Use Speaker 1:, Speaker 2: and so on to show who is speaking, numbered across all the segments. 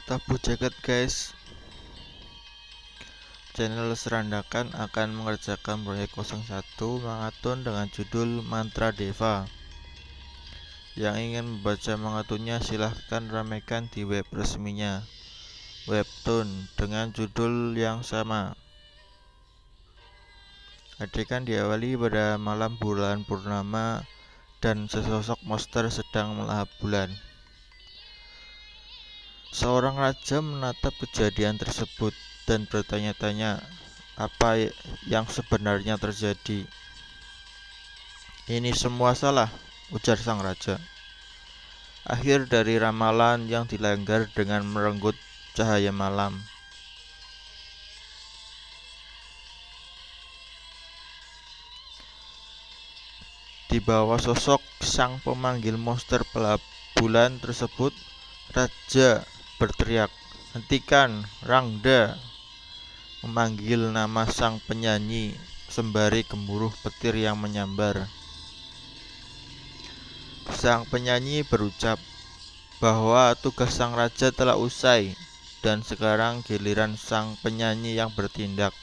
Speaker 1: Tabu jaket guys. Channel Serandakan akan mengerjakan proyek 01 Mangatun dengan judul Mantra Deva. Yang ingin membaca mangatunnya silahkan ramaikan di web resminya Webtoon dengan judul yang sama. Adegan diawali pada malam bulan purnama dan sesosok monster sedang melahap bulan. Seorang raja menatap kejadian tersebut dan bertanya-tanya apa yang sebenarnya terjadi. Ini semua salah, ujar sang raja. Akhir dari ramalan yang dilanggar dengan merenggut cahaya malam. Di bawah sosok sang pemanggil monster pelahap bulan tersebut, raja berteriak, "Hentikan, Rangda!" memanggil nama sang penyanyi sembari gemuruh petir yang menyambar. Sang penyanyi berucap bahwa tugas sang raja telah usai dan sekarang giliran sang penyanyi yang bertindak.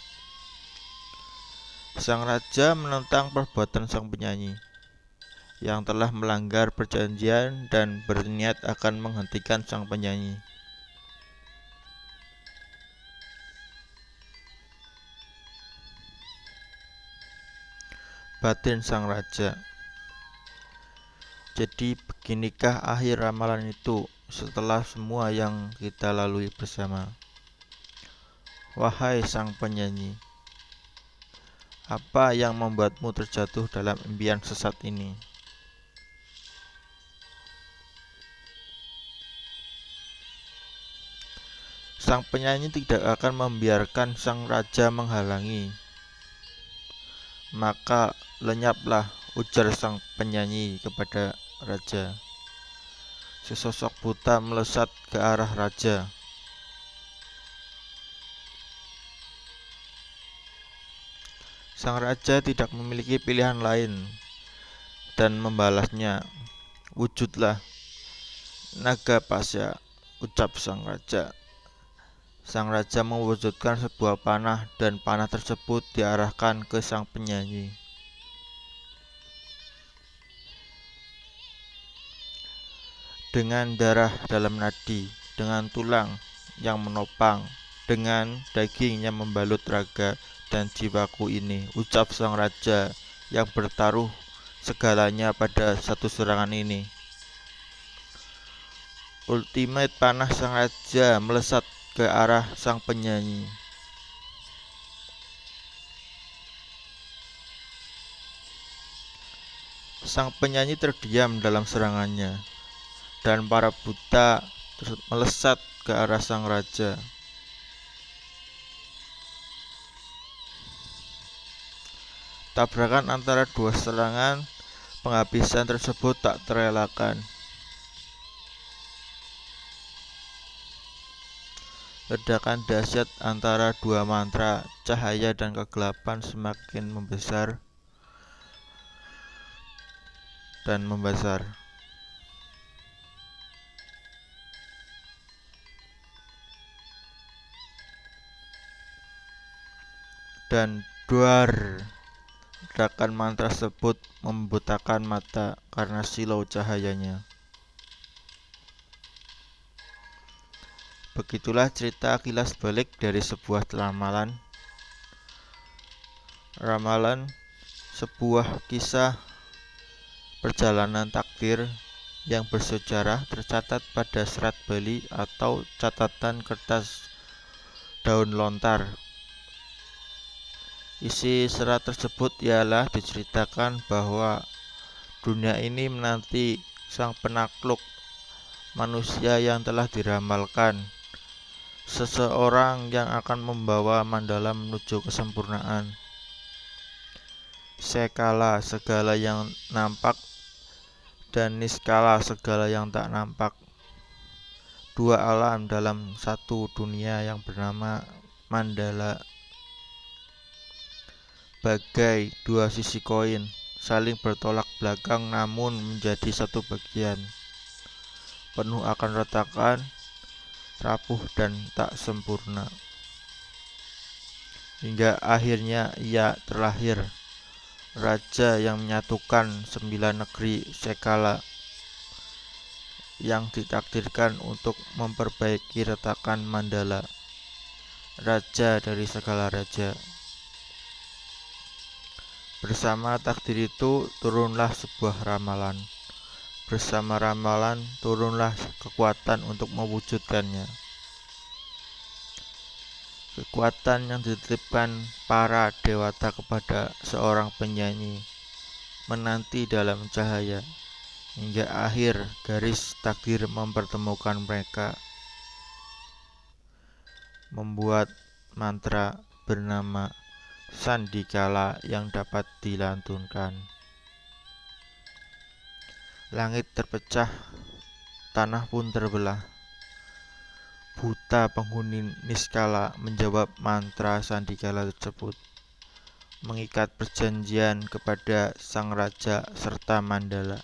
Speaker 1: Sang raja menentang perbuatan sang penyanyi yang telah melanggar perjanjian dan berniat akan menghentikan sang penyanyi. Batin sang raja. Jadi beginikah akhir ramalan itu setelah semua yang kita lalui bersama. Wahai sang penyanyi, apa yang membuatmu terjatuh dalam impian sesat ini? Sang penyanyi tidak akan membiarkan sang raja menghalangi. Maka lenyaplah, ujar sang penyanyi kepada raja. Sesosok buta melesat ke arah raja. Sang raja tidak memiliki pilihan lain dan membalasnya. Wujudlah, naga pasya, ucap sang raja. Sang raja mewujudkan sebuah panah dan panah tersebut diarahkan ke sang penyanyi. Dengan darah dalam nadi, dengan tulang yang menopang, dengan daging yang membalut raga dan jiwaku ini, ucap sang raja yang bertaruh segalanya pada satu serangan ini. Ultimate panah sang raja melesat ke arah sang penyanyi. Sang penyanyi terdiam dalam serangannya, dan para buta melesat ke arah sang raja. Tabrakan antara dua serangan penghabisan tersebut tak terelakkan. Ledakan dahsyat antara dua mantra, cahaya dan kegelapan semakin membesar dan membesar. Dan duar, ledakan mantra tersebut membutakan mata karena silau cahayanya. Begitulah cerita kilas balik dari sebuah ramalan. Ramalan, sebuah kisah perjalanan takdir yang bersejarah tercatat pada serat Bali atau catatan kertas daun lontar. Isi serat tersebut ialah diceritakan bahwa dunia ini menanti sang penakluk manusia yang telah diramalkan, seseorang yang akan membawa mandala menuju kesempurnaan. Sekala segala yang nampak dan niskala segala yang tak nampak. Dua alam dalam satu dunia yang bernama mandala. Bagai dua sisi koin, saling bertolak belakang namun menjadi satu bagian. Penuh akan retakan rapuh dan tak sempurna. Hingga akhirnya ia terlahir, raja yang menyatukan 9 negeri sekala, yang ditakdirkan untuk memperbaiki retakan Mandala, raja dari segala raja. Bersama takdir itu turunlah sebuah ramalan. Bersama ramalan turunlah kekuatan untuk mewujudkannya. Kekuatan yang dititipkan para dewata kepada seorang penyanyi menanti dalam cahaya, hingga akhir garis takdir mempertemukan mereka, membuat mantra bernama Sandikala yang dapat dilantunkan. Langit terpecah, tanah pun terbelah. Buta penghuni niskala menjawab mantra Sandikala tersebut, mengikat perjanjian kepada sang raja serta Mandala.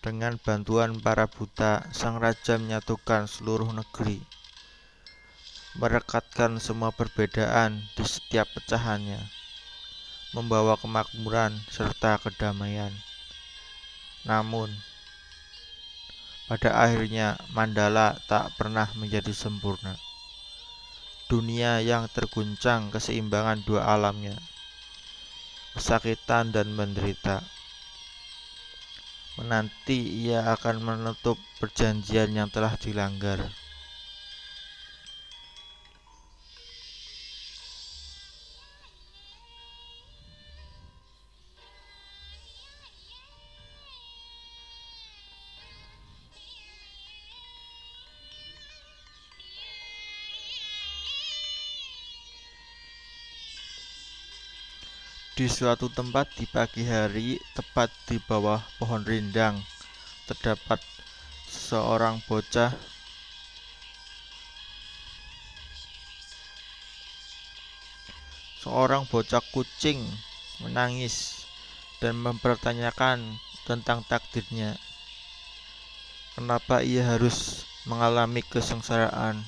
Speaker 1: Dengan bantuan para buta, sang raja menyatukan seluruh negeri, merekatkan semua perbedaan di setiap pecahannya, membawa kemakmuran serta kedamaian. Namun, pada akhirnya Mandala tak pernah menjadi sempurna. Dunia yang terguncang keseimbangan dua alamnya, kesakitan dan menderita. Menanti ia akan menutup perjanjian yang telah dilanggar. Di suatu tempat di pagi hari, tepat di bawah pohon rindang, terdapat seorang bocah kucing menangis dan mempertanyakan tentang takdirnya. Kenapa ia harus mengalami kesengsaraan?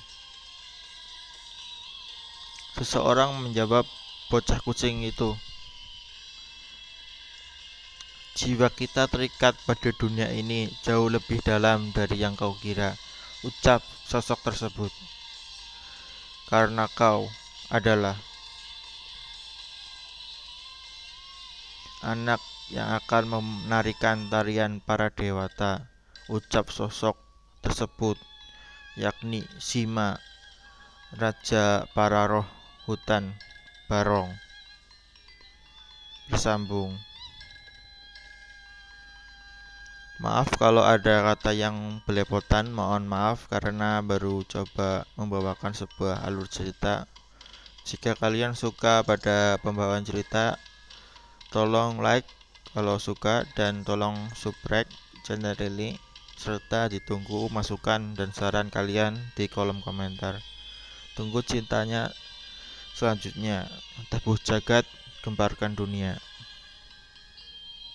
Speaker 1: Seseorang menjawab bocah kucing itu, "Jiwa kita terikat pada dunia ini jauh lebih dalam dari yang kau kira," ucap sosok tersebut. "Karena kau adalah anak yang akan menarikan tarian para dewata," ucap sosok tersebut, yakni Sima, raja para roh hutan Barong. Bersambung. Maaf kalau ada kata yang belepotan, mohon maaf karena baru coba membawakan sebuah alur cerita. Jika kalian suka pada pembawaan cerita, tolong like kalau suka dan tolong subscribe channel ini, serta ditunggu masukan dan saran kalian di kolom komentar. Tunggu cintanya selanjutnya. Tabuh jagat, gemparkan dunia.